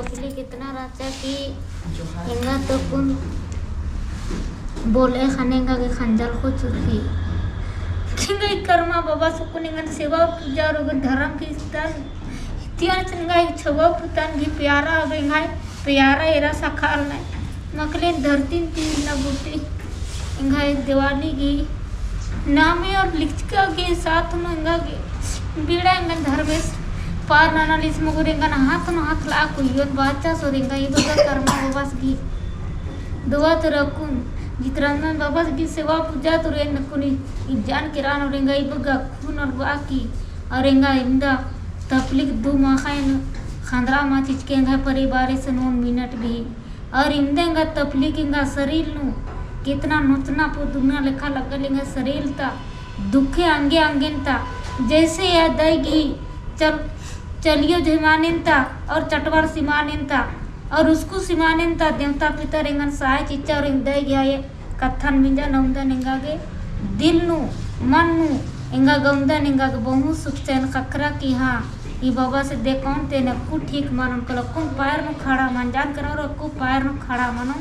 तपली कितना राचा कि इंगा तो कुन बोले खानेगा के खंजल को चुकी किंगा कर्मा बाबा सुकुन इंगा सेवा पूजा रोग धर्म की स्थान इतिहास इंगा छवा पुतान की प्यारा इंगा प्यारा एरा सखाल ने मकले धरती तीन ना बूटी इंगा दिवाली की नामे और लिखका के साथ में इंगा के बीड़ा इंगा धर्मेश पार नानालिस मगुरेंगा ना हाथ ला को योन बाचा सोरेंगा ये बगा कर्मा बाबास की दुआ तो रखूं जितना बाबास की सेवा पूजा तो रे नकुनी जान किरान औरेंगा ये बगा खून और बाकी औरेंगा इंदा तपलिक दो माखाइन खांदरा मा चिचकेंगा परिवार से 9 मिनट भी और इंदेंगा तपलिक इंगा शरीर नु कितना नोचना पो दुनिया लेखा लगलेंगा शरीर ता दुखे अंगे अंगेनता जैसे याद आएगी चलियो जमानेंता और चटवार सिमानेंता और उसको सिमानेंता देवता पिता रेंगन सहाय चिच्चा और इंदय गया ये कथन मिंजा नौंदा निंगा के दिल नु मन नु इंगा गौंदा निंगा के बहु सुख चैन खखरा की हाँ ये बाबा से देखौन ते न कु ठीक मानन कल कु पैर नु खड़ा मन जान करो रो कु पैर नु खड़ा मानो